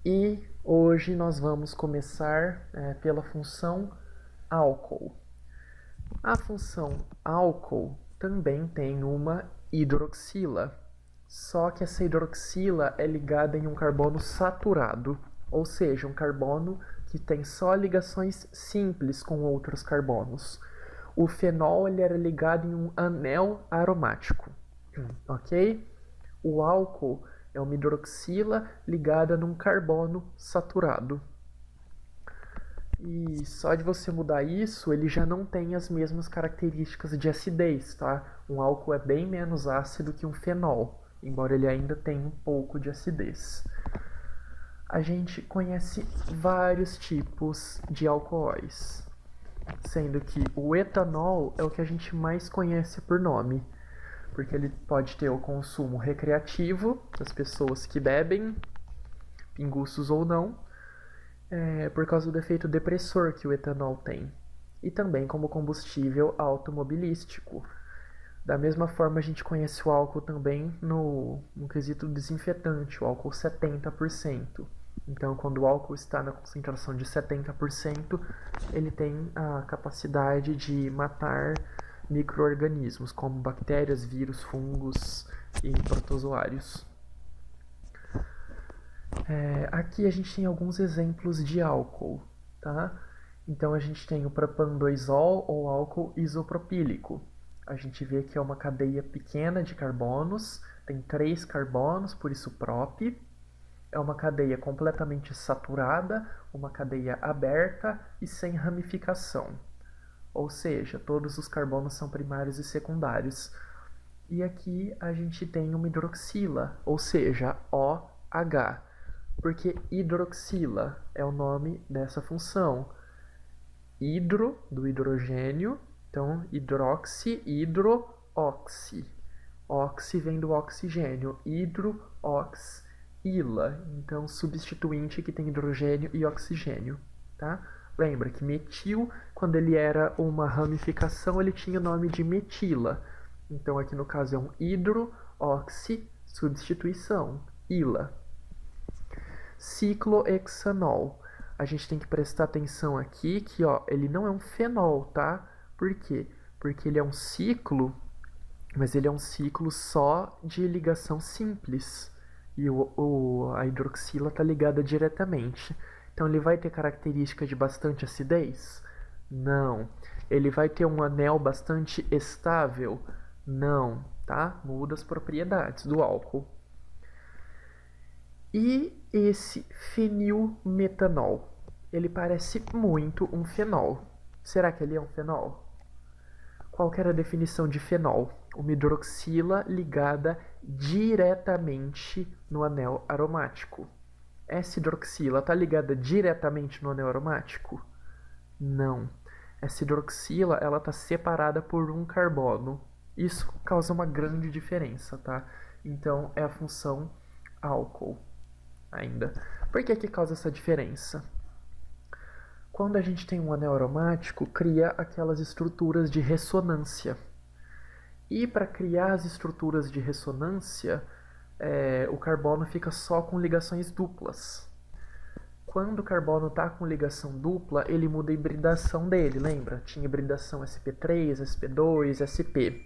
E hoje nós vamos começar pela função álcool. A função álcool também tem uma hidroxila, só que essa hidroxila é ligada em um carbono saturado, ou seja, um carbono que tem só ligações simples com outros carbonos. O fenol ele era ligado em um anel aromático, ok? O álcool é uma hidroxila ligada num carbono saturado. E só de você mudar isso, ele já não tem as mesmas características de acidez, tá? Um álcool é bem menos ácido que um fenol, embora ele ainda tenha um pouco de acidez. A gente conhece vários tipos de alcoóis, sendo que o etanol é o que a gente mais conhece por nome, porque ele pode ter o consumo recreativo das pessoas que bebem, pinguços ou não, por causa do efeito depressor que o etanol tem, e também como combustível automobilístico. Da mesma forma, a gente conhece o álcool também no quesito desinfetante, o álcool 70%. Então, quando o álcool está na concentração de 70%, ele tem a capacidade de matar micro-organismos, como bactérias, vírus, fungos e protozoários. Aqui a gente tem alguns exemplos de álcool, tá? Então a gente tem o propan-2-ol ou álcool isopropílico. A gente vê que é uma cadeia pequena de carbonos, tem 3 carbonos, por isso prop. É uma cadeia completamente saturada, uma cadeia aberta e sem ramificação. Ou seja, todos os carbonos são primários e secundários. E aqui a gente tem uma hidroxila, ou seja, OH, porque hidroxila é o nome dessa função. Hidro, do hidrogênio, então hidroxi, hidro, oxi. Oxi vem do oxigênio, hidro, ox, ila, então substituinte que tem hidrogênio e oxigênio, tá? Lembra que metil, quando ele era uma ramificação, ele tinha o nome de metila. Então aqui no caso é um hidro, oxi, substituição, ila. Ciclohexanol. A gente tem que prestar atenção aqui que ele não é um fenol, tá? Por quê? Porque ele é um ciclo, mas ele é um ciclo só de ligação simples. E a hidroxila está ligada diretamente. Então ele vai ter característica de bastante acidez? Não. Ele vai ter um anel bastante estável? Não, tá? Muda as propriedades do álcool. E esse fenilmetanol? Ele parece muito um fenol. Será que ele é um fenol? Qual que era a definição de fenol? Uma hidroxila ligada diretamente no anel aromático. Essa hidroxila está ligada diretamente no anel aromático? Não. Essa hidroxila está separada por um carbono. Isso causa uma grande diferença, tá? Então é a função álcool ainda. Por que causa essa diferença? Quando a gente tem um anel aromático, cria aquelas estruturas de ressonância. E para criar as estruturas de ressonância, o carbono fica só com ligações duplas. Quando o carbono está com ligação dupla, ele muda a hibridação dele, lembra? Tinha hibridação sp3, sp2, sp.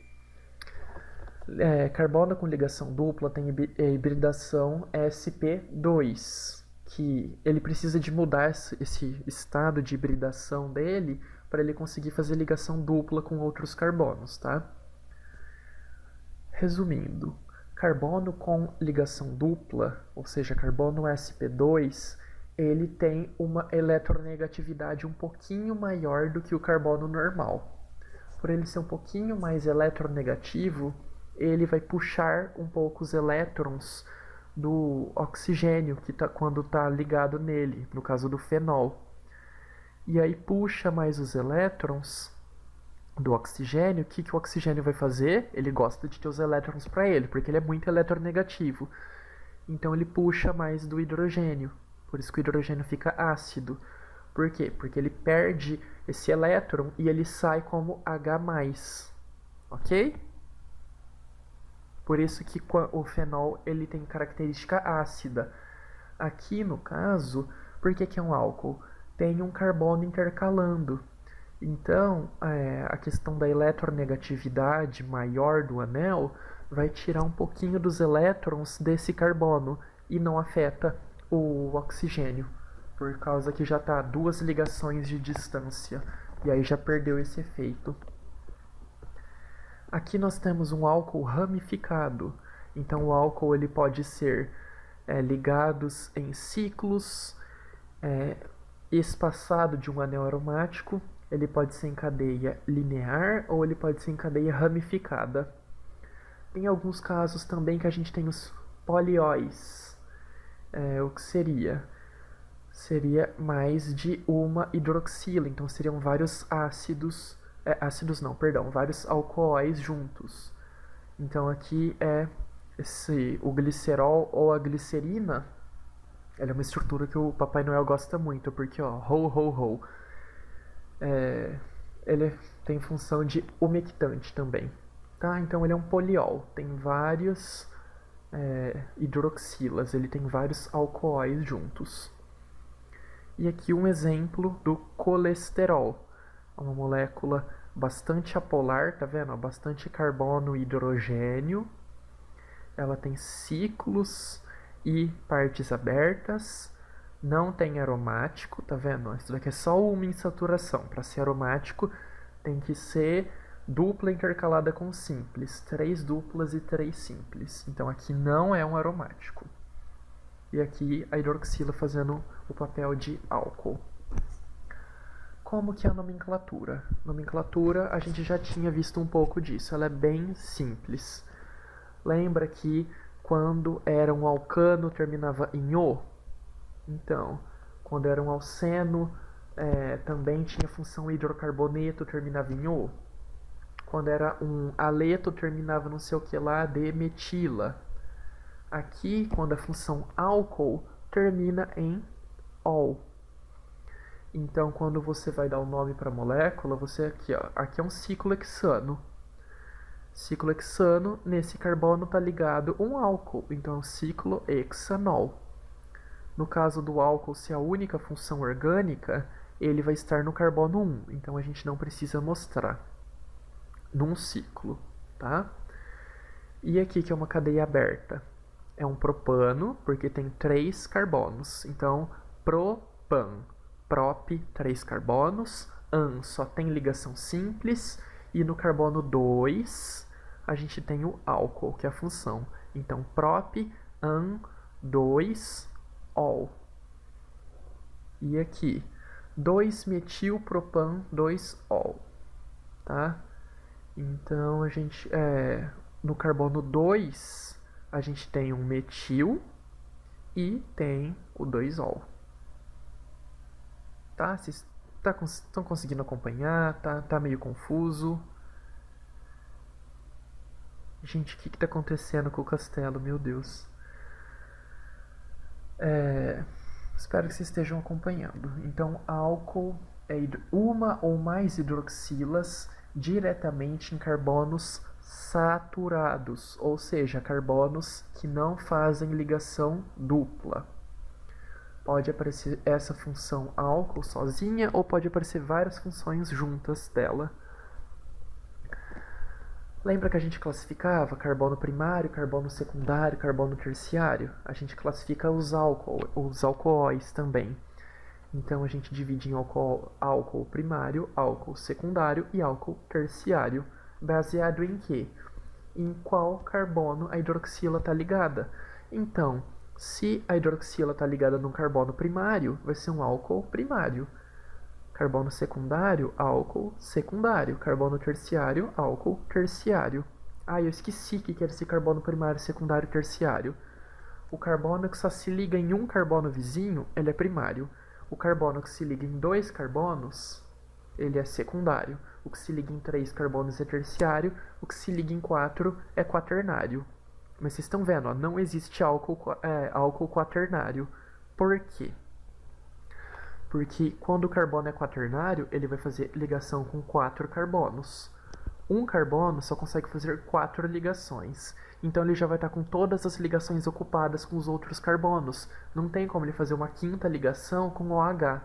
Carbono com ligação dupla tem hibridação sp2, que ele precisa de mudar esse estado de hibridação dele para ele conseguir fazer ligação dupla com outros carbonos, tá? Resumindo, carbono com ligação dupla, ou seja, carbono sp2, ele tem uma eletronegatividade um pouquinho maior do que o carbono normal. Por ele ser um pouquinho mais eletronegativo, ele vai puxar um pouco os elétrons do oxigênio quando está ligado nele, no caso do fenol. E aí puxa mais os elétrons do oxigênio. O que o oxigênio vai fazer? Ele gosta de ter os elétrons para ele, porque ele é muito eletronegativo. Então ele puxa mais do hidrogênio. Por isso que o hidrogênio fica ácido. Por quê? Porque ele perde esse elétron e ele sai como H+. Ok? Por isso que o fenol ele tem característica ácida. Aqui no caso, por que é um álcool? Tem um carbono intercalando. Então, a questão da eletronegatividade maior do anel vai tirar um pouquinho dos elétrons desse carbono e não afeta o oxigênio, por causa que já está a 2 ligações de distância, e aí já perdeu esse efeito. Aqui nós temos um álcool ramificado, então o álcool ele pode ser ligados em ciclos, espaçado de um anel aromático. Ele pode ser em cadeia linear ou ele pode ser em cadeia ramificada. Tem alguns casos também que a gente tem os polióis. O que seria? Seria mais de uma hidroxila, então seriam vários vários alcoóis juntos. Então aqui o glicerol ou a glicerina, ela é uma estrutura que o Papai Noel gosta muito, porque ó, ho ho ho, ele tem função de umectante também, tá? Então ele é um poliol, tem vários hidroxilas, ele tem vários alcoóis juntos. E aqui um exemplo do colesterol, uma molécula bastante apolar, tá vendo? Bastante carbono e hidrogênio. Ela tem ciclos e partes abertas, não tem aromático, tá vendo? Isso daqui é só uma insaturação. Para ser aromático tem que ser dupla intercalada com simples, 3 duplas e 3 simples. Então aqui não é um aromático. E aqui a hidroxila fazendo o papel de álcool. Como que é a nomenclatura? Nomenclatura, a gente já tinha visto um pouco disso, ela é bem simples. Lembra que quando era um alcano terminava em O? Então, quando era um alceno também tinha função hidrocarboneto, terminava em O. Quando era um aleto terminava não sei o que lá, de metila. Aqui, quando a função álcool termina em ol. Então, quando você vai dar o nome para a molécula, aqui é um ciclohexano. Ciclohexano, nesse carbono está ligado um álcool, então é um ciclohexanol. No caso do álcool ser a única função orgânica, ele vai estar no carbono 1, então a gente não precisa mostrar num ciclo, tá? E aqui que é uma cadeia aberta. É um propano, porque tem 3 carbonos. Então, propan, prop, 3 carbonos. An só tem ligação simples. E no carbono 2, a gente tem o álcool, que é a função. Então, prop, an, 2, ol. E aqui, 2-metilpropan, 2-ol. Tá? Então, a gente... no carbono 2... a gente tem um metil e tem o 2-ol. Tá? Vocês estão conseguindo acompanhar? Tá meio confuso? Gente, o que está acontecendo com o castelo? Meu Deus. Espero que vocês estejam acompanhando. Então, álcool é uma ou mais hidroxilas diretamente em carbonos saturados, ou seja, carbonos que não fazem ligação dupla. Pode aparecer essa função álcool sozinha ou pode aparecer várias funções juntas dela. Lembra que a gente classificava carbono primário, carbono secundário, carbono terciário? A gente classifica os alcoóis também. Então a gente divide em álcool primário, álcool secundário e álcool terciário. Baseado em quê? Em qual carbono a hidroxila está ligada. Então, se a hidroxila está ligada num carbono primário, vai ser um álcool primário. Carbono secundário, álcool secundário. Carbono terciário, álcool terciário. Eu esqueci que era esse carbono primário, secundário e terciário. O carbono que só se liga em um carbono vizinho, ele é primário. O carbono que se liga em 2 carbonos, ele é secundário. O que se liga em 3 carbonos é terciário. O que se liga em 4 é quaternário. Mas vocês estão vendo, não existe álcool quaternário. Por quê? Porque quando o carbono é quaternário, ele vai fazer ligação com 4 carbonos. um carbono só consegue fazer 4 ligações. Então ele já vai estar com todas as ligações ocupadas com os outros carbonos. Não tem como ele fazer uma quinta ligação com o OH,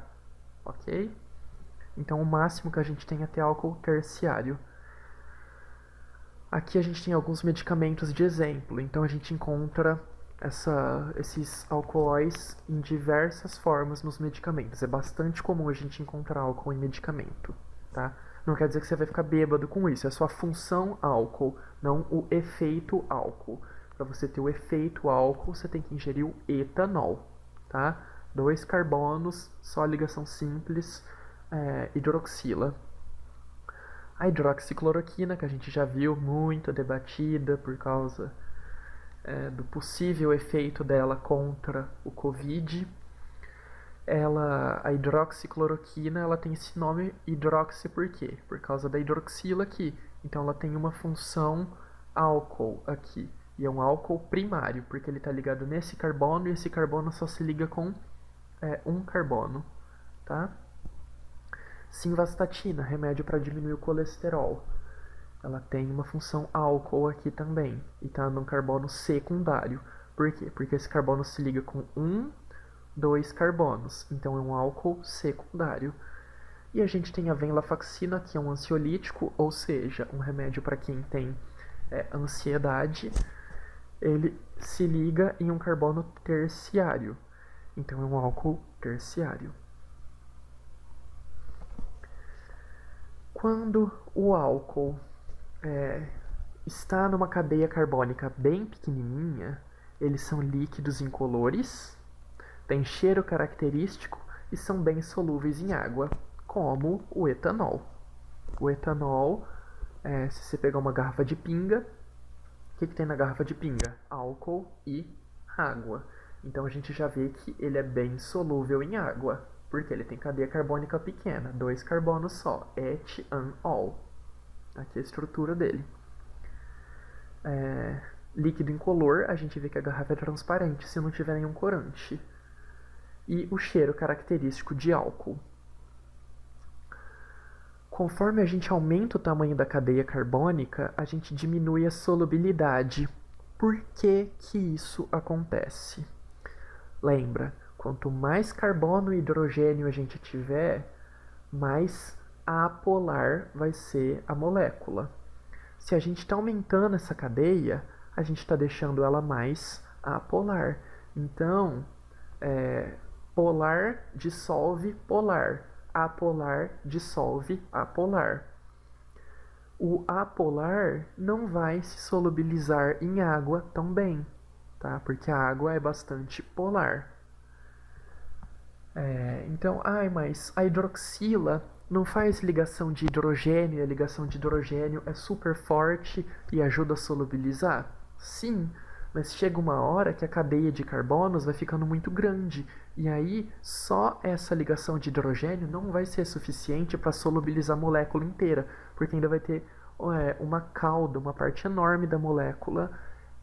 ok? Então o máximo que a gente tem é ter álcool terciário. Aqui a gente tem alguns medicamentos de exemplo. Então a gente encontra esses alcoóis em diversas formas nos medicamentos. É bastante comum a gente encontrar álcool em medicamento, tá? Não quer dizer que você vai ficar bêbado com isso, é só a função álcool, não o efeito álcool. Para você ter o efeito álcool, você tem que ingerir o etanol, tá? 2 carbonos, só ligação simples, hidroxila. A hidroxicloroquina, que a gente já viu, muito debatida por causa do possível efeito dela contra o Covid. A hidroxicloroquina, ela tem esse nome hidroxi por quê? Por causa da hidroxila aqui. Então ela tem uma função álcool aqui. E é um álcool primário, porque ele está ligado nesse carbono e esse carbono só se liga com um carbono, tá? Simvastatina, remédio para diminuir o colesterol. Ela tem uma função álcool aqui também. E está num carbono secundário. Por quê? Porque esse carbono se liga com 2 carbonos. Então é um álcool secundário. E a gente tem a venlafaxina, que é um ansiolítico, ou seja, um remédio para quem tem ansiedade. Ele se liga em um carbono terciário. Então é um álcool terciário. Quando o álcool está numa cadeia carbônica bem pequenininha, eles são líquidos incolores, têm cheiro característico e são bem solúveis em água, como o etanol. O etanol, se você pegar uma garrafa de pinga, o que tem na garrafa de pinga? Álcool e água. Então a gente já vê que ele é bem solúvel em água, porque ele tem cadeia carbônica pequena, 2 carbonos só, etanol. Aqui é a estrutura dele. Líquido incolor, a gente vê que a garrafa é transparente se não tiver nenhum corante. E o cheiro característico de álcool. Conforme a gente aumenta o tamanho da cadeia carbônica, a gente diminui a solubilidade. Por que que isso acontece? Lembra, quanto mais carbono e hidrogênio a gente tiver, mais apolar vai ser a molécula. Se a gente está aumentando essa cadeia, a gente está deixando ela mais apolar. Então, polar dissolve polar, apolar dissolve apolar. O apolar não vai se solubilizar em água tão bem, tá? Porque a água é bastante polar. Então, mas a hidroxila não faz ligação de hidrogênio, e a ligação de hidrogênio é super forte e ajuda a solubilizar? Sim, mas chega uma hora que a cadeia de carbonos vai ficando muito grande, e aí só essa ligação de hidrogênio não vai ser suficiente para solubilizar a molécula inteira, porque ainda vai ter uma cauda, uma parte enorme da molécula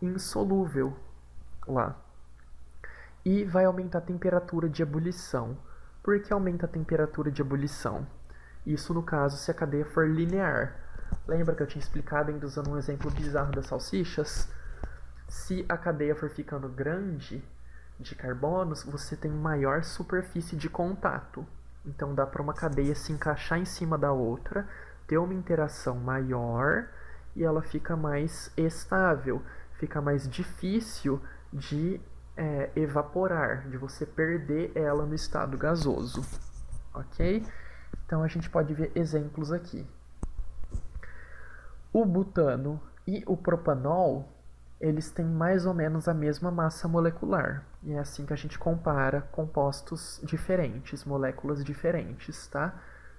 insolúvel lá. E vai aumentar a temperatura de ebulição. Por que aumenta a temperatura de ebulição? Isso no caso se a cadeia for linear. Lembra que eu tinha explicado ainda usando um exemplo bizarro das salsichas? Se a cadeia for ficando grande de carbonos, você tem maior superfície de contato. Então dá para uma cadeia se encaixar em cima da outra, ter uma interação maior e ela fica mais estável, fica mais difícil de evaporar, de você perder ela no estado gasoso, ok? Então a gente pode ver exemplos aqui. O butano e o propanol, eles têm mais ou menos a mesma massa molecular. E é assim que a gente compara compostos diferentes, moléculas diferentes, tá?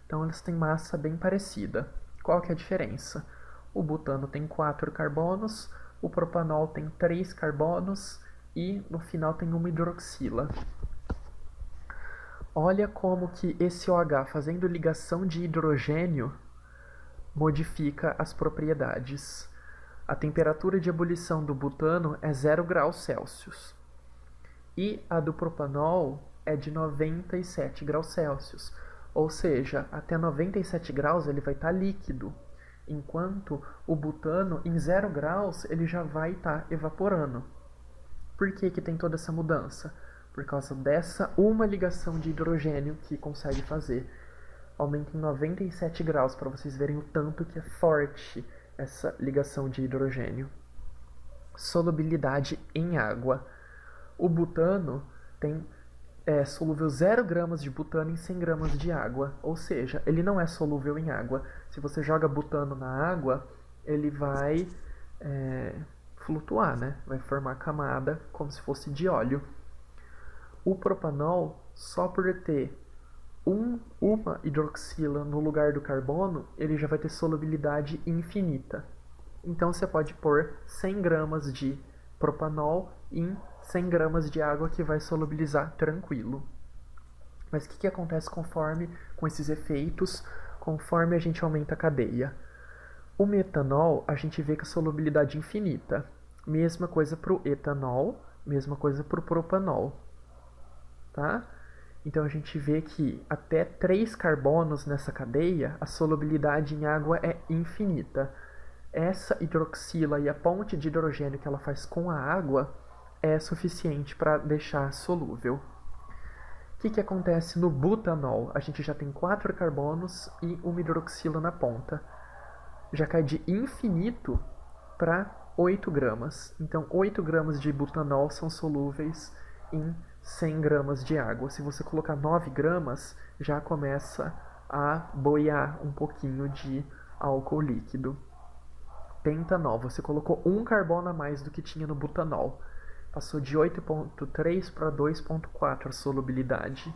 Então eles têm massa bem parecida. Qual que é a diferença? O butano tem 4 carbonos, o propanol tem 3 carbonos e no final tem uma hidroxila. Olha como que esse OH fazendo ligação de hidrogênio modifica as propriedades. A temperatura de ebulição do butano é 0 graus Celsius e a do propanol é de 97 graus Celsius. Ou seja, até 97 graus ele vai estar líquido. enquanto o butano em 0 graus ele já vai estar evaporando. Por que que tem toda essa mudança? Por causa dessa uma ligação de hidrogênio que consegue fazer. Aumenta em 97 graus para vocês verem o tanto que é forte essa ligação de hidrogênio. Solubilidade em água. O butano tem solúvel 0 gramas de butano em 100 gramas de água, ou seja, ele não é solúvel em água. Se você joga butano na água, ele vai flutuar, né? Vai formar camada como se fosse de óleo. O propanol, só por ter uma hidroxila no lugar do carbono, ele já vai ter solubilidade infinita. Então você pode pôr 100 gramas de propanol em 100 gramas de água que vai solubilizar tranquilo. Mas o que acontece com esses efeitos, conforme a gente aumenta a cadeia? O metanol, a gente vê que a solubilidade é infinita. Mesma coisa para o etanol, mesma coisa para o propanol. Tá? Então a gente vê que até 3 carbonos nessa cadeia, a solubilidade em água é infinita. Essa hidroxila e a ponte de hidrogênio que ela faz com a água é suficiente para deixar solúvel. O que acontece no butanol? A gente já tem 4 carbonos e uma hidroxila na ponta. Já cai de infinito para 8 gramas. Então 8 gramas de butanol são solúveis em 100 gramas de água. Se você colocar 9 gramas, já começa a boiar um pouquinho de álcool líquido. Pentanol, você colocou um carbono a mais do que tinha no butanol. Passou de 8,3 para 2,4 a solubilidade.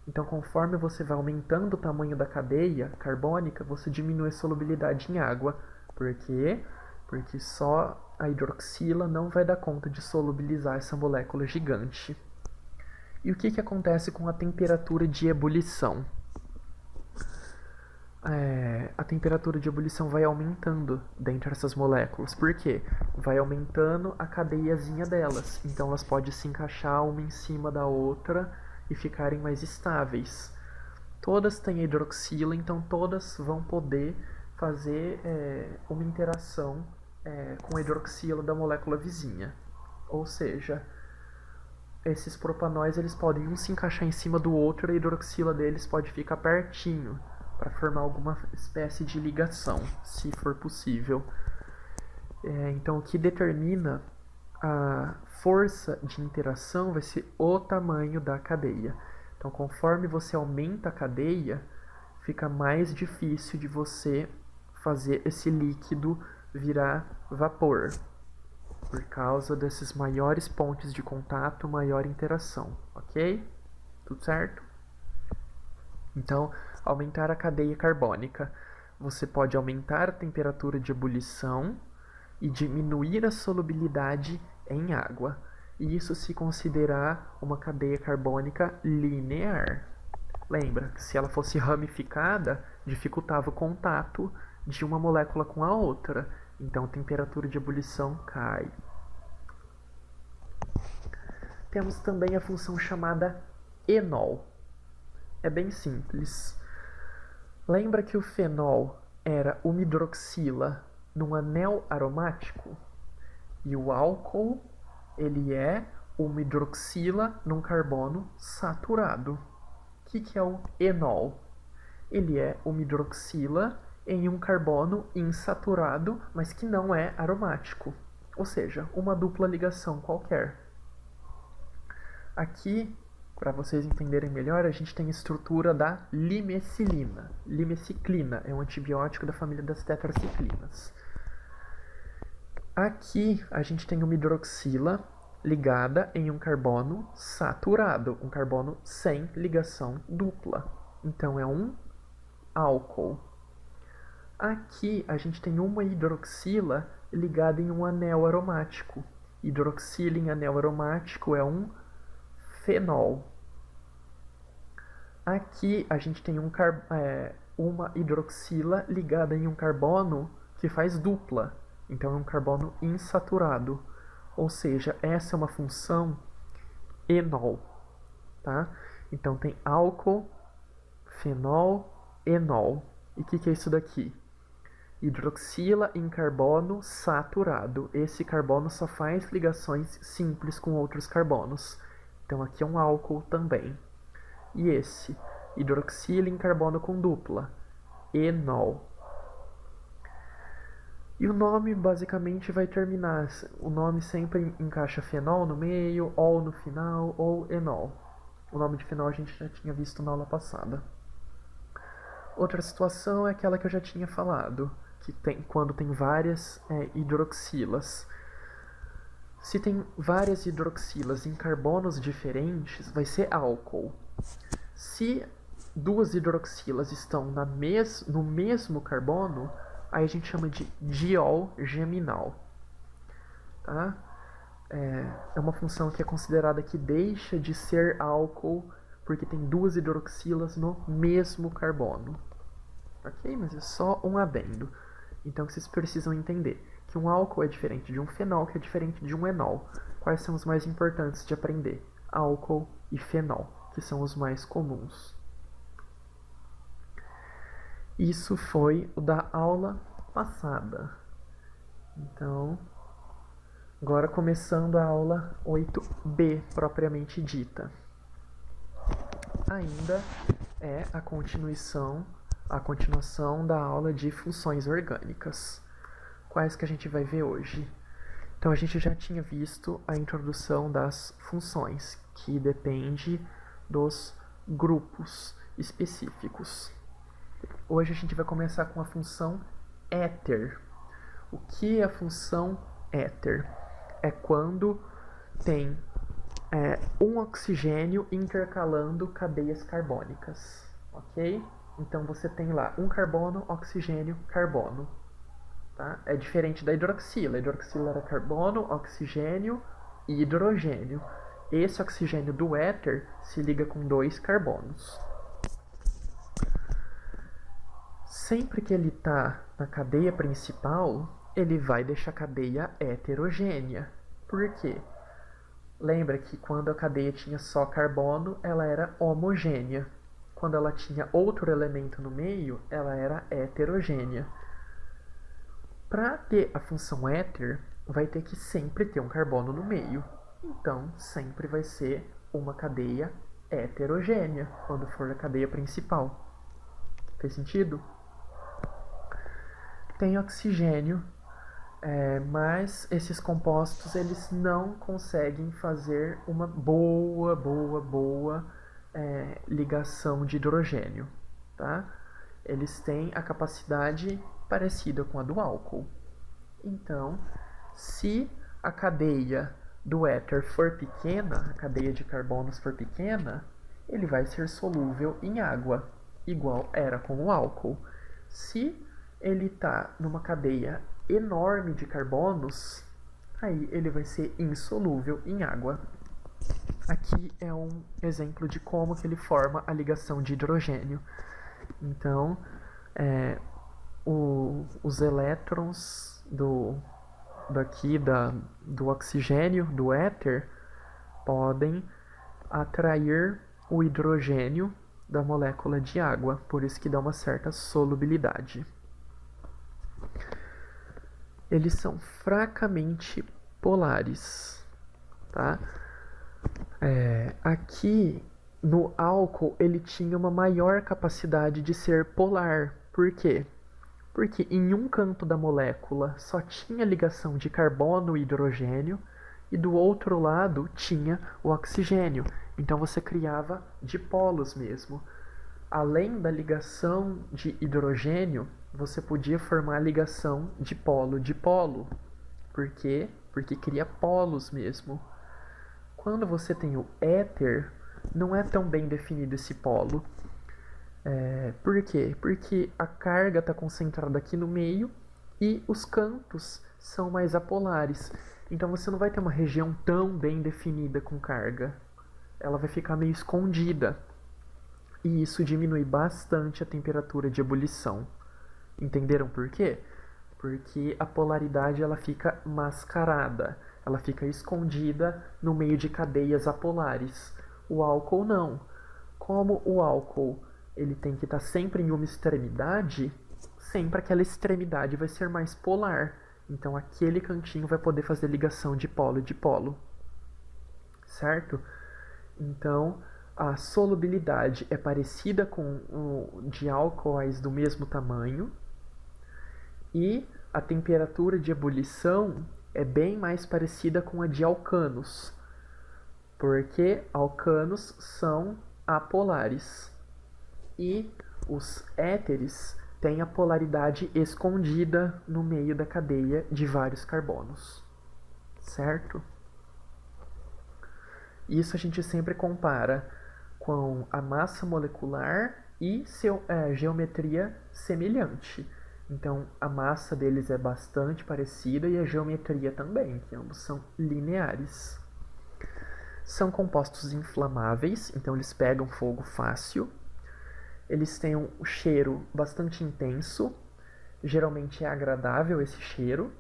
Então, conforme você vai aumentando o tamanho da cadeia carbônica, você diminui a solubilidade em água. Por quê? Porque só a hidroxila não vai dar conta de solubilizar essa molécula gigante. E o que acontece com a temperatura de ebulição? A temperatura de ebulição vai aumentando dentro dessas moléculas. Por quê? Vai aumentando a cadeiazinha delas. Então elas podem se encaixar uma em cima da outra e ficarem mais estáveis. Todas têm hidroxila, então todas vão poder fazer uma interação com a hidroxila da molécula vizinha. Ou seja, esses propanóis eles podem um se encaixar em cima do outro e a hidroxila deles pode ficar pertinho para formar alguma espécie de ligação, se for possível. Então, o que determina a força de interação vai ser o tamanho da cadeia. Então, conforme você aumenta a cadeia, fica mais difícil de você fazer esse líquido virar vapor. Por causa desses maiores pontos de contato, maior interação, ok? Tudo certo? Então, aumentar a cadeia carbônica. Você pode aumentar a temperatura de ebulição e diminuir a solubilidade em água. E isso se considerar uma cadeia carbônica linear. Lembra que se ela fosse ramificada, dificultava o contato de uma molécula com a outra. Então a temperatura de ebulição cai. Temos também a função chamada enol. É bem simples. Lembra que o fenol era uma hidroxila num anel aromático? E o álcool, ele é uma hidroxila num carbono saturado. O que é o enol? Ele é uma hidroxila em um carbono insaturado, mas que não é aromático. Ou seja, uma dupla ligação qualquer. Aqui, para vocês entenderem melhor, a gente tem a estrutura da limecilina. Limeciclina é um antibiótico da família das tetraciclinas. Aqui a gente tem uma hidroxila ligada em um carbono saturado, um carbono sem ligação dupla. Então é um álcool. Aqui a gente tem uma hidroxila ligada em um anel aromático. Hidroxila em anel aromático é um fenol. Aqui a gente tem uma hidroxila ligada em um carbono que faz dupla. Então é um carbono insaturado. Ou seja, essa é uma função enol. Tá? Então tem álcool, fenol, enol. E o que é isso daqui? hidroxila em carbono saturado. Esse carbono só faz ligações simples com outros carbonos. Então aqui é um álcool também. E esse, hidroxila em carbono com dupla, enol. E o nome basicamente vai terminar, o nome sempre encaixa fenol no meio, ol no final ou enol. O nome de fenol a gente já tinha visto na aula passada. Outra situação é aquela que eu já tinha falado, que tem quando tem várias hidroxilas. Se tem várias hidroxilas em carbonos diferentes, vai ser álcool. Se duas hidroxilas estão no mesmo carbono, aí a gente chama de diol geminal. Tá? É uma função que é considerada que deixa de ser álcool porque tem duas hidroxilas no mesmo carbono. Ok? Mas é só um adendo. Então vocês precisam entender que um álcool é diferente de um fenol, que é diferente de um enol. Quais são os mais importantes de aprender? Álcool e fenol, que são os mais comuns. Isso foi o da aula passada. Então, agora começando a aula 8b, propriamente dita. Ainda é a continuação da aula de funções orgânicas. Quais que a gente vai ver hoje? Então, a gente já tinha visto a introdução das funções, que depende dos grupos específicos. Hoje a gente vai começar com a função éter. O que é a função éter? É quando tem um oxigênio intercalando cadeias carbônicas, ok? Então você tem lá um carbono, oxigênio, carbono. Tá? É diferente da hidroxila. A hidroxila era carbono, oxigênio e hidrogênio. Esse oxigênio do éter se liga com dois carbonos. Sempre que ele está na cadeia principal, ele vai deixar a cadeia heterogênea. Por quê? Lembra que quando a cadeia tinha só carbono, ela era homogênea. Quando ela tinha outro elemento no meio, ela era heterogênea. Para ter a função éter, vai ter que sempre ter um carbono no meio. Então, sempre vai ser uma cadeia heterogênea quando for a cadeia principal. Fez sentido? Tem oxigênio, mas esses compostos eles não conseguem fazer uma boa ligação de hidrogênio, tá? Eles têm a capacidade parecida com a do álcool. Então, se a cadeia do éter for pequena, a cadeia de carbonos for pequena, ele vai ser solúvel em água, igual era com o álcool. Se ele está numa cadeia enorme de carbonos, aí ele vai ser insolúvel em água. Aqui é um exemplo de como que ele forma a ligação de hidrogênio. Então, os elétrons do oxigênio, do éter, podem atrair o hidrogênio da molécula de água, por isso que dá uma certa solubilidade. Eles são fracamente polares, tá? Aqui no álcool ele tinha uma maior capacidade de ser polar. Por quê? Porque em um canto da molécula só tinha ligação de carbono e hidrogênio e do outro lado tinha o oxigênio. Então você criava dipolos mesmo. Além da ligação de hidrogênio, você podia formar a ligação dipolo-dipolo. Por quê? Porque cria polos mesmo. Quando você tem o éter, não é tão bem definido esse polo. Por quê? Porque a carga está concentrada aqui no meio e os cantos são mais apolares. Então você não vai ter uma região tão bem definida com carga. Ela vai ficar meio escondida. E isso diminui bastante a temperatura de ebulição. Entenderam por quê? Porque a polaridade ela fica mascarada. Ela fica escondida no meio de cadeias apolares. O álcool não. Como o álcool ele tem que estar sempre em uma extremidade, sempre aquela extremidade vai ser mais polar. Então aquele cantinho vai poder fazer ligação de polo, certo? Então a solubilidade é parecida com o de álcoois do mesmo tamanho e a temperatura de ebulição é bem mais parecida com a de alcanos, porque alcanos são apolares e os éteres têm a polaridade escondida no meio da cadeia de vários carbonos, certo? Isso a gente sempre compara com a massa molecular e geometria semelhante. Então a massa deles é bastante parecida e a geometria também, que ambos são lineares. São compostos inflamáveis, então eles pegam fogo fácil. Eles têm um cheiro bastante intenso, geralmente é agradável esse cheiro.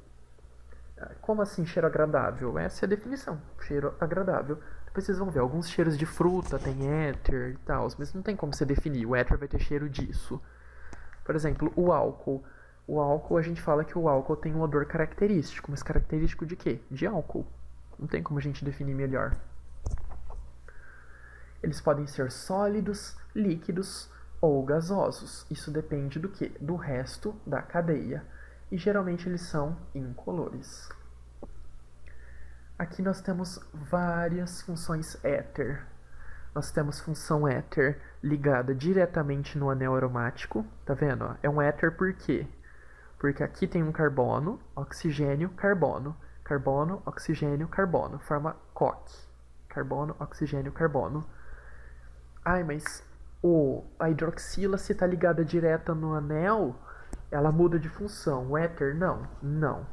Como assim cheiro agradável? Essa é a definição, cheiro agradável. Depois vocês vão ver, alguns cheiros de fruta tem éter e tal, mas não tem como você definir, o éter vai ter cheiro disso. Por exemplo, o álcool. O álcool, a gente fala que o álcool tem um odor característico, mas característico de quê? De álcool. Não tem como a gente definir melhor. Eles podem ser sólidos, líquidos ou gasosos. Isso depende do quê? Do resto da cadeia. E geralmente eles são incolores. Aqui nós temos várias funções éter. Nós temos função éter ligada diretamente no anel aromático. Tá vendo? É um éter por quê? Porque aqui tem um carbono, oxigênio, carbono. Carbono, oxigênio, carbono. Forma COC. Carbono, oxigênio, carbono. Ai, mas a hidroxila, se está ligada direta no anel, ela muda de função. O éter, não. Não.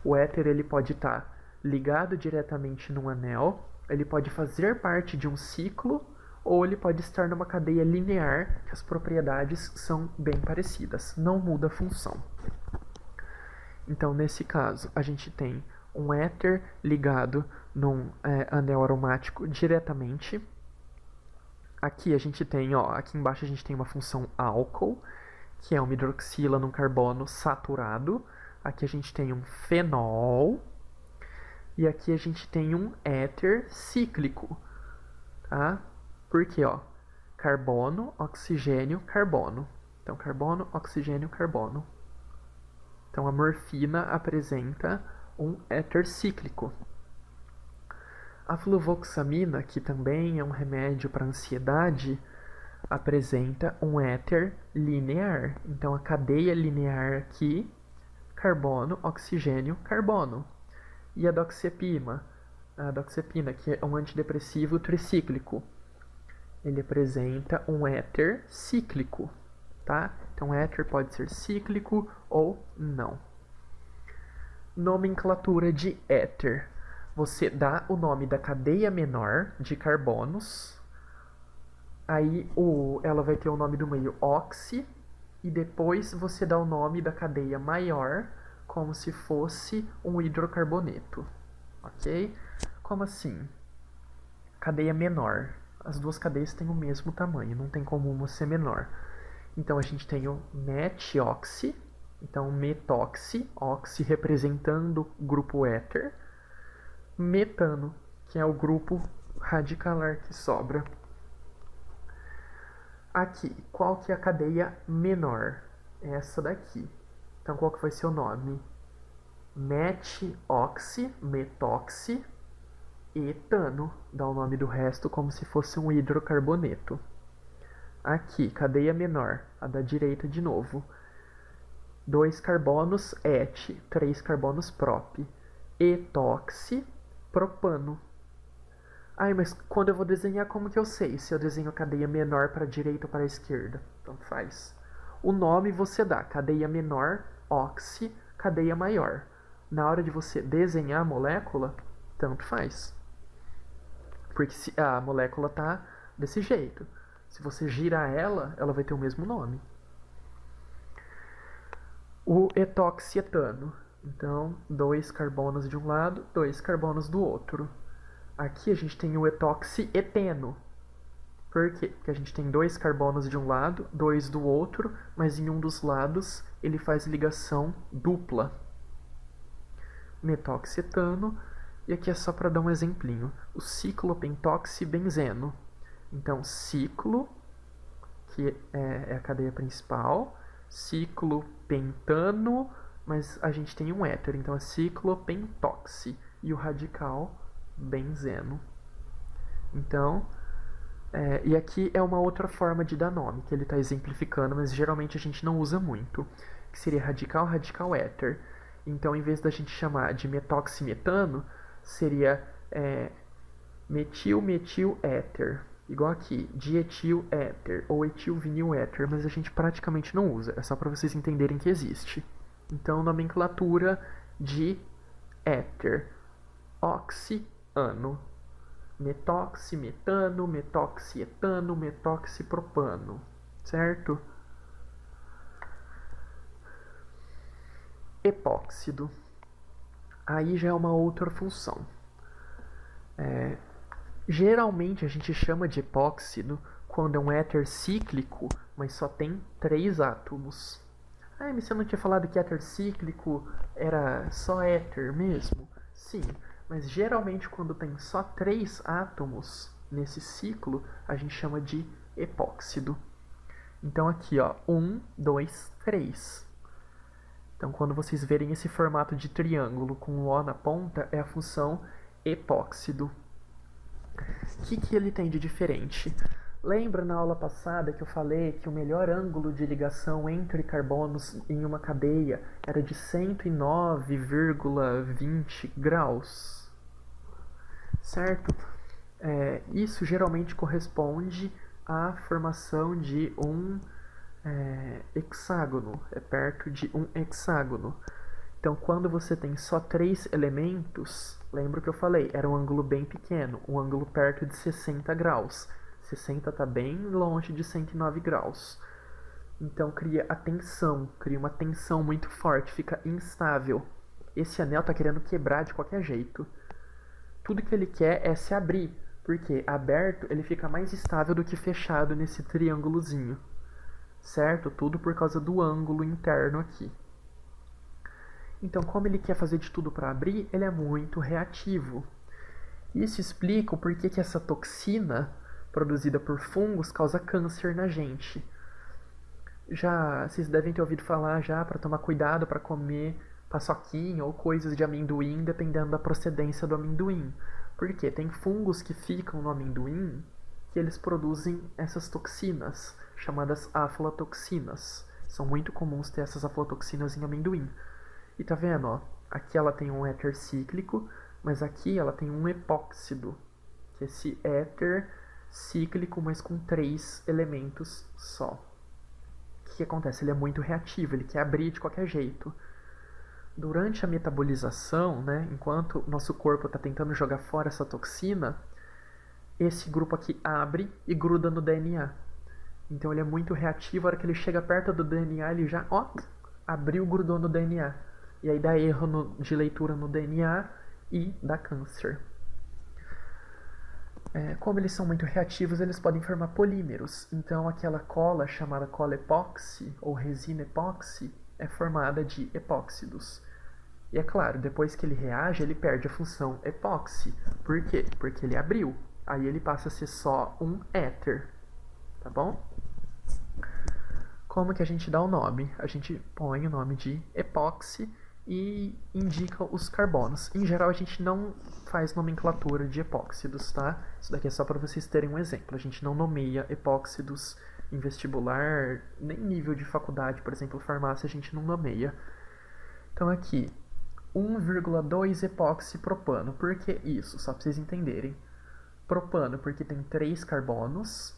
O éter ele pode estar ligado diretamente no anel, ele pode fazer parte de um ciclo, ou ele pode estar numa cadeia linear, que as propriedades são bem parecidas. Não muda a função. Então, nesse caso, a gente tem um éter ligado num anel aromático diretamente. Aqui a gente tem, aqui embaixo a gente tem uma função álcool, que é uma hidroxila num carbono saturado. Aqui a gente tem um fenol. E aqui a gente tem um éter cíclico, tá? Porque, carbono, oxigênio, carbono. Então, carbono, oxigênio, carbono. Então, a morfina apresenta um éter cíclico. A fluvoxamina, que também é um remédio para ansiedade, apresenta um éter linear. Então, a cadeia linear aqui, carbono, oxigênio, carbono. E a doxepina, que é um antidepressivo tricíclico, ele apresenta um éter cíclico, tá? Então, éter pode ser cíclico ou não. Nomenclatura de éter. Você dá o nome da cadeia menor de carbonos, aí ela vai ter o nome do meio oxi, e depois você dá o nome da cadeia maior, como se fosse um hidrocarboneto, ok? Como assim? Cadeia menor. As duas cadeias têm o mesmo tamanho, não tem como uma ser menor. Então a gente tem o metoxi, então metoxi, oxi representando o grupo éter, metano, que é o grupo radicalar que sobra. Aqui, qual que é a cadeia menor? Essa daqui. Então, qual que vai ser o nome? Metoxi, etano. Dá o nome do resto como se fosse um hidrocarboneto. Aqui, cadeia menor, a da direita de novo. 2 carbonos et, 3 carbonos prop. Etoxi, propano. Ai, mas quando eu vou desenhar, como que eu sei se eu desenho a cadeia menor para a direita ou para a esquerda? Tanto faz. O nome você dá, cadeia menor, oxi, cadeia maior. Na hora de você desenhar a molécula, tanto faz. Porque a molécula está desse jeito. Se você girar ela, ela vai ter o mesmo nome. O etoxietano. Então, 2 carbonos de um lado, 2 carbonos do outro. Aqui a gente tem o etoxieteno. Por quê? Porque a gente tem 2 carbonos de um lado, 2 do outro, mas em um dos lados ele faz ligação dupla. Metoxetano, e aqui é só para dar um exemplinho. O ciclopentoxibenzeno. Então, ciclo, que é a cadeia principal, ciclopentano, mas a gente tem um éter, então é ciclopentoxi, e o radical, benzeno. Então, e aqui é uma outra forma de dar nome, que ele está exemplificando, mas geralmente a gente não usa muito, que seria radical, radical éter. Então, em vez da gente chamar de metoximetano, seria metil, metil éter. Igual aqui, dietil éter ou etil vinil éter, mas a gente praticamente não usa, é só para vocês entenderem que existe. Então, nomenclatura de éter: oxiano, metoximetano, metoxietano, metoxipropano, certo? Epóxido. Aí já é uma outra função. Geralmente a gente chama de epóxido quando é um éter cíclico, mas só tem 3 átomos. Ah, mas você não tinha falado que éter cíclico era só éter mesmo? Sim, mas geralmente quando tem só 3 átomos nesse ciclo, a gente chama de epóxido. Então aqui, ó, 1, 2, 3. Então quando vocês verem esse formato de triângulo com o O na ponta, é a função epóxido. O que ele tem de diferente? Lembra na aula passada que eu falei que o melhor ângulo de ligação entre carbonos em uma cadeia era de 109,20 graus? Certo? Isso geralmente corresponde à formação de um hexágono, é perto de um hexágono. Então, quando você tem só 3 elementos, lembra que eu falei, era um ângulo bem pequeno, um ângulo perto de 60 graus. 60 está bem longe de 109 graus. Então, cria uma tensão muito forte, fica instável. Esse anel está querendo quebrar de qualquer jeito. Tudo que ele quer é se abrir, porque aberto ele fica mais estável do que fechado nesse triângulozinho. Certo? Tudo por causa do ângulo interno aqui. Então, como ele quer fazer de tudo para abrir, ele é muito reativo. Isso explica o porquê que essa toxina produzida por fungos causa câncer na gente. Vocês devem ter ouvido falar já para tomar cuidado para comer paçoquinha ou coisas de amendoim, dependendo da procedência do amendoim. Porque tem fungos que ficam no amendoim que eles produzem essas toxinas, chamadas aflatoxinas. São muito comuns ter essas aflatoxinas em amendoim. E tá vendo, ó? Aqui ela tem um éter cíclico, mas aqui ela tem um epóxido, que é esse éter cíclico, mas com 3 elementos só. O que acontece? Ele é muito reativo, ele quer abrir de qualquer jeito. Durante a metabolização, né, enquanto o nosso corpo está tentando jogar fora essa toxina, esse grupo aqui abre e gruda no DNA. Então ele é muito reativo, a hora que ele chega perto do DNA, ele já, abriu, grudou no DNA. E aí dá erro de leitura no DNA e dá câncer. Como eles são muito reativos, eles podem formar polímeros. Então aquela cola chamada cola epóxi ou resina epóxi é formada de epóxidos. E é claro, depois que ele reage, ele perde a função epóxi. Por quê? Porque ele abriu. Aí ele passa a ser só um éter. Tá bom? Como que a gente dá o nome? A gente põe o nome de epóxi e indica os carbonos. Em geral, a gente não faz nomenclatura de epóxidos, tá? Isso daqui é só para vocês terem um exemplo. A gente não nomeia epóxidos em vestibular, nem nível de faculdade, por exemplo, farmácia, a gente não nomeia. Então aqui, 1,2 epóxipropano. Por que isso? Só para vocês entenderem. Propano porque tem 3 carbonos,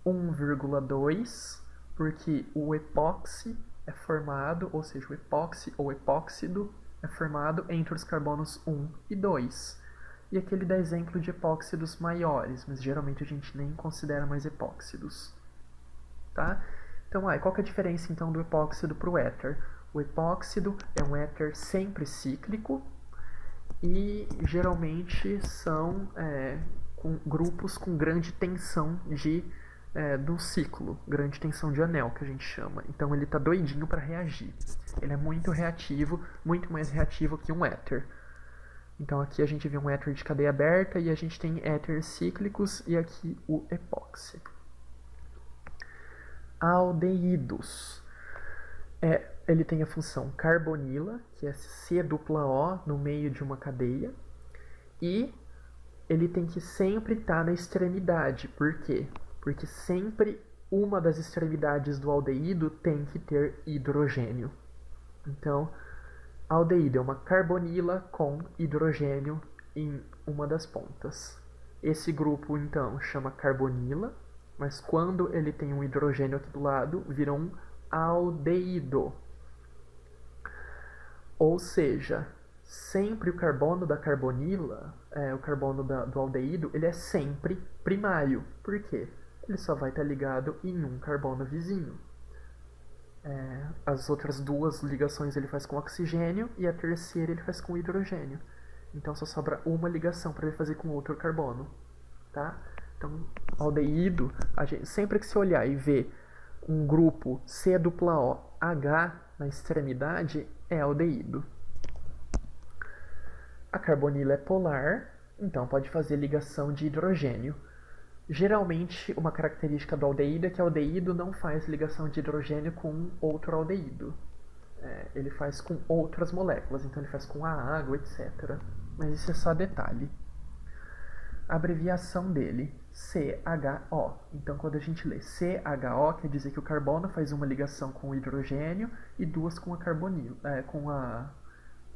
1,2 porque o epóxi é formado, ou seja, o epóxi ou epóxido é formado entre os carbonos 1 e 2. E aqui ele dá exemplo de epóxidos maiores, mas geralmente a gente nem considera mais epóxidos. Tá? Então, qual que é a diferença então do epóxido para o éter? O epóxido é um éter sempre cíclico e geralmente são com grupos com grande tensão do ciclo, grande tensão de anel, que a gente chama. Então ele está doidinho para reagir. Ele é muito reativo, muito mais reativo que um éter. Então aqui a gente vê um éter de cadeia aberta e a gente tem éteres cíclicos e aqui o epóxi. Aldeídos. Ele tem a função carbonila, que é C-O no meio de uma cadeia, e ele tem que sempre estar na extremidade. Por quê? Porque sempre uma das extremidades do aldeído tem que ter hidrogênio. Então, aldeído é uma carbonila com hidrogênio em uma das pontas. Esse grupo, então, chama carbonila, mas quando ele tem um hidrogênio aqui do lado, vira um aldeído. Ou seja, sempre o carbono da carbonila, o carbono do aldeído, ele é sempre primário. Por quê? Ele só vai estar ligado em um carbono vizinho. As outras duas ligações ele faz com oxigênio e a terceira ele faz com hidrogênio. Então só sobra uma ligação para ele fazer com outro carbono. Tá? Então, aldeído, sempre que você olhar e ver um grupo COOH na extremidade, é aldeído. A carbonila é polar, então pode fazer ligação de hidrogênio. Geralmente, uma característica do aldeído é que o aldeído não faz ligação de hidrogênio com outro aldeído. Ele faz com outras moléculas, então ele faz com a água, etc. Mas isso é só detalhe. A abreviação dele, CHO. Então, quando a gente lê CHO, quer dizer que o carbono faz uma ligação com o hidrogênio e duas com a carbonila, com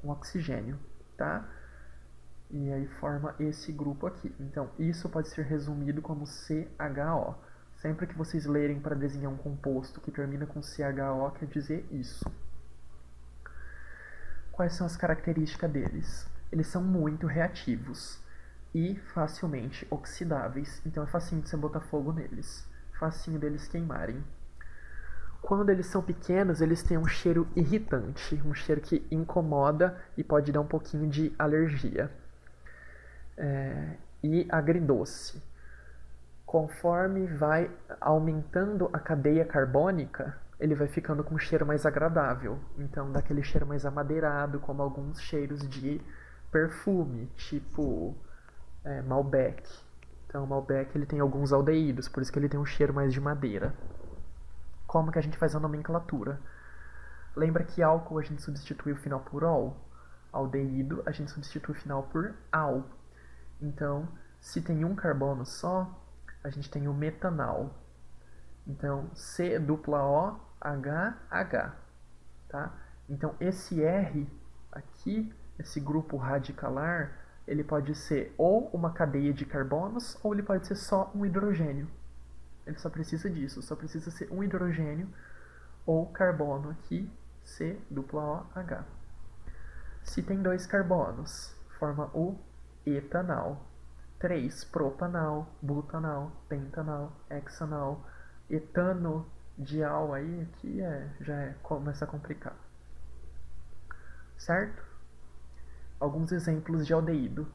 o oxigênio, tá? E aí forma esse grupo aqui. Então, isso pode ser resumido como CHO. Sempre que vocês lerem para desenhar um composto que termina com CHO, quer dizer isso. Quais são as características deles? Eles são muito reativos e facilmente oxidáveis. Então é facinho de você botar fogo neles. Facinho deles queimarem. Quando eles são pequenos, eles têm um cheiro irritante. Um cheiro que incomoda e pode dar um pouquinho de alergia. E agridoce. Conforme vai aumentando a cadeia carbônica, ele vai ficando com um cheiro mais agradável. Então dá aquele cheiro mais amadeirado, como alguns cheiros de perfume, tipo Malbec. Então o Malbec ele tem alguns aldeídos, por isso que ele tem um cheiro mais de madeira. Como que a gente faz a nomenclatura? Lembra que álcool a gente substitui o final por ol? Aldeído a gente substitui o final por al. Então, se tem um carbono só, a gente tem o metanal. Então, COOH, tá? Então, esse R aqui, esse grupo radicalar, ele pode ser ou uma cadeia de carbonos, ou ele pode ser só um hidrogênio. Ele só precisa disso, só precisa ser um hidrogênio ou carbono aqui, COOH. Se tem dois carbonos, forma o etanal. 3, propanal, butanal, pentanal, hexanal, etanodial, aí aqui começa a complicar. Certo? Alguns exemplos de aldeído.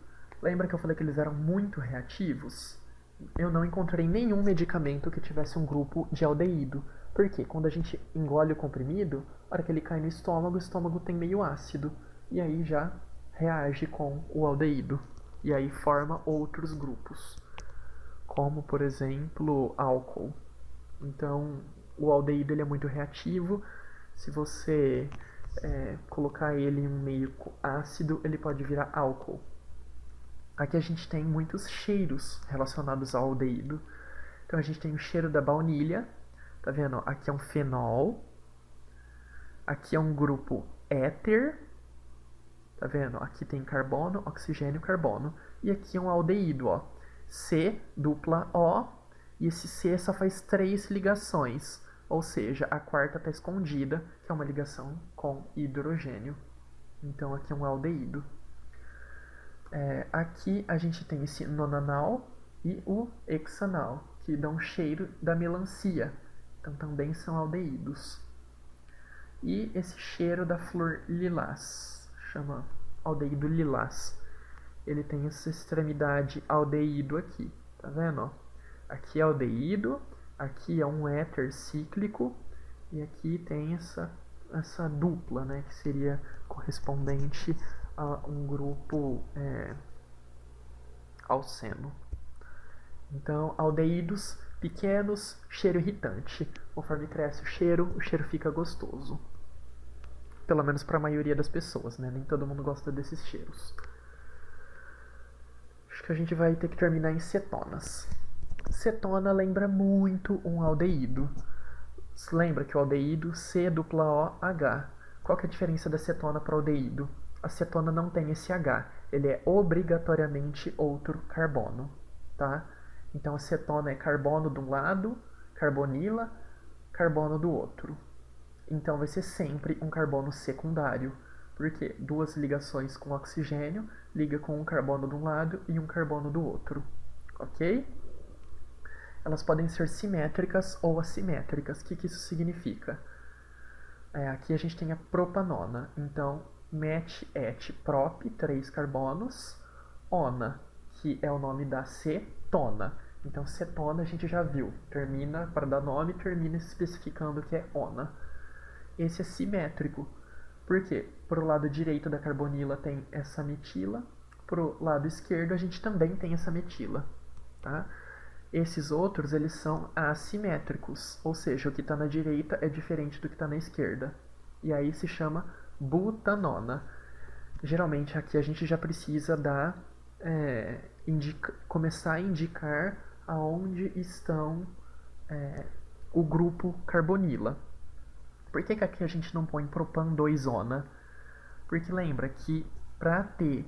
Lembra que eu falei que eles eram muito reativos? Eu não encontrei nenhum medicamento que tivesse um grupo de aldeído. Porque quando a gente engole o comprimido, na hora que ele cai no estômago, o estômago tem meio ácido. E aí já reage com o aldeído. E aí forma outros grupos. Como, por exemplo, álcool. Então, o aldeído ele é muito reativo. Se você colocar ele em um meio ácido, ele pode virar álcool. Aqui a gente tem muitos cheiros relacionados ao aldeído. Então a gente tem o cheiro da baunilha. Tá vendo? Aqui é um fenol. Aqui é um grupo éter. Tá vendo? Aqui tem carbono, oxigênio, carbono. E aqui é um aldeído, ó. COO. E esse C só faz 3 ligações. Ou seja, a quarta está escondida, que é uma ligação com hidrogênio. Então aqui é um aldeído. Aqui a gente tem esse nonanal e o hexanal, que dão cheiro da melancia. Então também são aldeídos. E esse cheiro da flor lilás, chama aldeído lilás. ele tem essa extremidade aldeído aqui, tá vendo? Ó? Aqui é aldeído, aqui é um éter cíclico e aqui tem essa dupla, né, que seria correspondente a um grupo alceno. Então, aldeídos pequenos, cheiro irritante. Conforme cresce o cheiro fica gostoso. Pelo menos para a maioria das pessoas, né? Nem todo mundo gosta desses cheiros. Acho que a gente vai ter que terminar em cetonas. Cetona lembra muito um aldeído. Lembra que o aldeído C-O-H. Qual que é a diferença da cetona para o aldeído? A cetona não tem esse H. Ele é obrigatoriamente outro carbono, tá? Então a cetona é carbono de um lado, carbonila, carbono do outro. Então vai ser sempre um carbono secundário, porque duas ligações com oxigênio liga com um carbono de um lado e um carbono do outro, ok? Elas podem ser simétricas ou assimétricas. O que isso significa? Aqui a gente tem a propanona, então met, et, prop, 3 carbonos, ona, que é o nome da cetona. Então cetona a gente já viu, termina, para dar nome, termina especificando que é ona. Esse é simétrico, porque pro lado direito da carbonila tem essa metila, pro lado esquerdo a gente também tem essa metila, tá? Esses outros, eles são assimétricos, ou seja, o que está na direita é diferente do que está na esquerda. E aí se chama butanona. Geralmente aqui a gente já precisa começar a indicar aonde estão o grupo carbonila. Por que aqui a gente não põe propan 2-ona? Porque lembra que para ter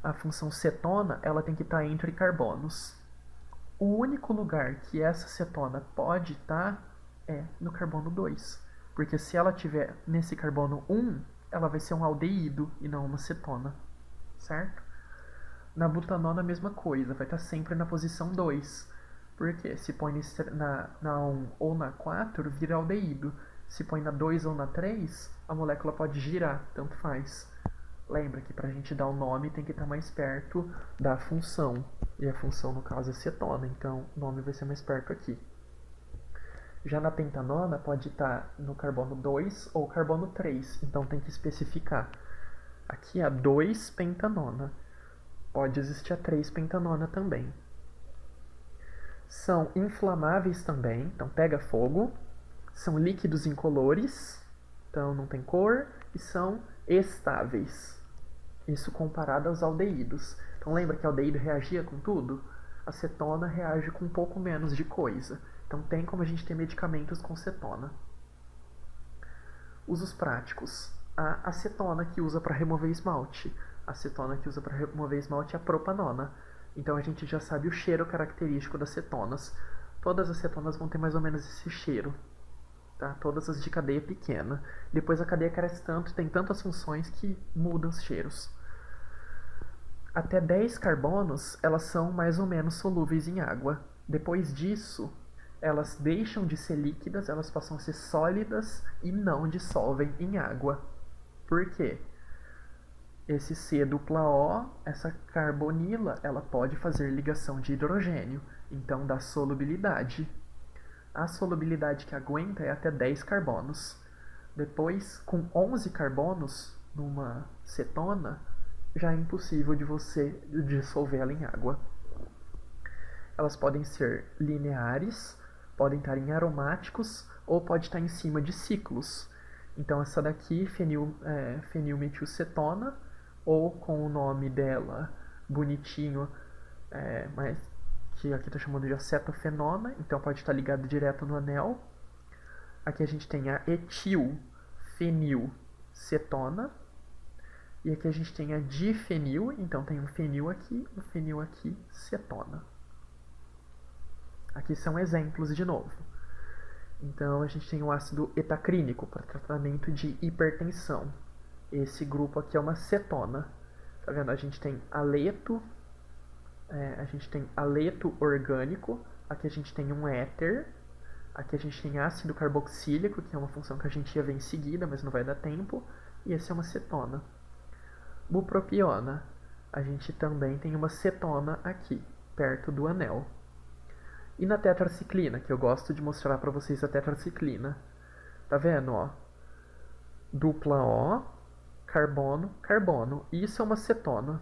a função cetona, ela tem que estar entre carbonos. O único lugar que essa cetona pode estar é no carbono 2. Porque se ela estiver nesse carbono 1, ela vai ser um aldeído e não uma cetona. Certo? Na butanona a mesma coisa, vai estar sempre na posição 2. Porque se põe na 1 ou na 4, vira aldeído. Se põe na 2 ou na 3, a molécula pode girar, tanto faz. Lembra que para a gente dar o nome tem que estar mais perto da função. E a função, no caso, é cetona, então o nome vai ser mais perto aqui. Já na pentanona, pode estar no carbono 2 ou carbono 3, então tem que especificar. Aqui é a 2-pentanona. Pode existir a 3-pentanona também. São inflamáveis também, então pega fogo. São líquidos incolores, então não tem cor. E são estáveis. Isso comparado aos aldeídos. Então lembra que o aldeído reagia com tudo? A cetona reage com um pouco menos de coisa. Então tem como a gente ter medicamentos com cetona. Usos práticos. A acetona que usa para remover esmalte. A acetona que usa para remover esmalte é a propanona. Então a gente já sabe o cheiro característico das cetonas. Todas as cetonas vão ter mais ou menos esse cheiro. Tá? Todas as de cadeia pequena. Depois a cadeia cresce tanto, tem tantas funções que mudam os cheiros. Até 10 carbonos, elas são mais ou menos solúveis em água. Depois disso, elas deixam de ser líquidas, elas passam a ser sólidas e não dissolvem em água. Por quê? Esse C-O, essa carbonila, ela pode fazer ligação de hidrogênio, então dá solubilidade. A solubilidade que aguenta é até 10 carbonos. Depois, com 11 carbonos numa cetona, já é impossível de você dissolver ela em água. Elas podem ser lineares, podem estar em aromáticos ou pode estar em cima de ciclos. Então essa daqui, fenilmetilcetona, ou com o nome dela bonitinho, mas que aqui está chamando de acetofenona, então pode estar ligado direto no anel. Aqui a gente tem a etilfenilcetona. E aqui a gente tem a difenil, então tem um fenil aqui, cetona. Aqui são exemplos de novo. Então a gente tem o ácido etacrínico para tratamento de hipertensão. Esse grupo aqui é uma cetona. Tá vendo? A gente tem aleto orgânico, aqui a gente tem um éter, aqui a gente tem ácido carboxílico, que é uma função que a gente ia ver em seguida, mas não vai dar tempo, e esse é uma cetona. Bupropiona. a gente também tem uma cetona aqui, perto do anel. E na tetraciclina, que eu gosto de mostrar para vocês a tetraciclina. Tá vendo, ó? Dupla O, carbono, carbono. Isso é uma cetona.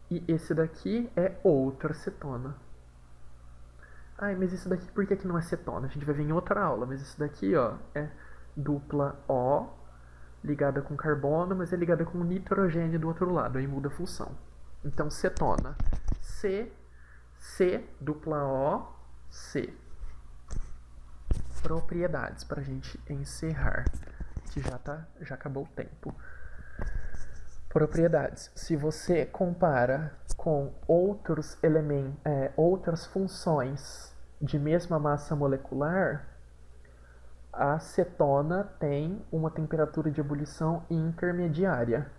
E esse daqui é outra cetona. Ai, mas isso daqui por que não é cetona? A gente vai ver em outra aula, mas isso daqui, ó, é dupla O ligada com carbono, mas é ligada com nitrogênio do outro lado, aí muda a função. Então, cetona. C, dupla O, C. Propriedades, para a gente encerrar, que já acabou o tempo. Propriedades. Se você compara com outros elementos, outras funções de mesma massa molecular, a cetona tem uma temperatura de ebulição intermediária.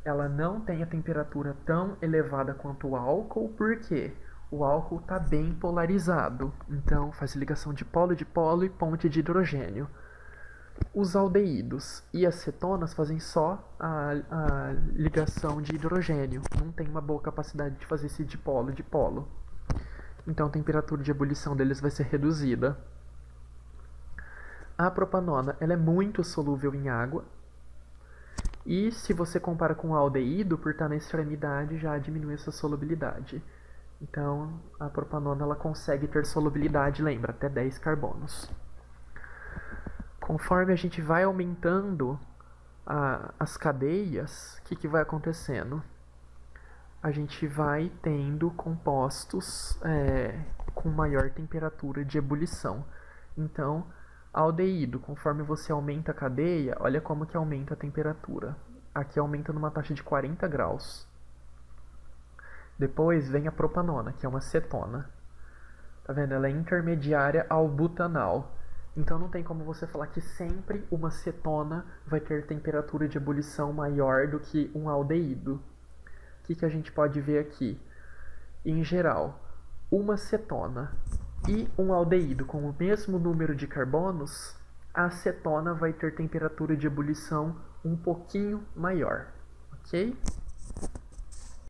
Ela não tem a temperatura tão elevada quanto o álcool, porque o álcool está bem polarizado, então faz ligação de polo e ponte de hidrogênio. Os aldeídos e as cetonas fazem só a ligação de hidrogênio, não tem uma boa capacidade de fazer esse dipolo. Então a temperatura de ebulição deles vai ser reduzida. A propanona ela é muito solúvel em água. E se você compara com o aldeído, por estar na extremidade, já diminui essa solubilidade. Então a propanona ela consegue ter solubilidade, lembra, até 10 carbonos. Conforme a gente vai aumentando as cadeias, o que vai acontecendo? A gente vai tendo compostos com maior temperatura de ebulição. Então, aldeído, conforme você aumenta a cadeia, olha como que aumenta a temperatura. Aqui aumenta numa taxa de 40 graus. Depois vem a propanona, que é uma cetona. Tá vendo? Ela é intermediária ao butanal. Então não tem como você falar que sempre uma cetona vai ter temperatura de ebulição maior do que um aldeído. O que a gente pode ver aqui? Em geral, uma cetona e um aldeído com o mesmo número de carbonos, a cetona vai ter temperatura de ebulição um pouquinho maior, ok?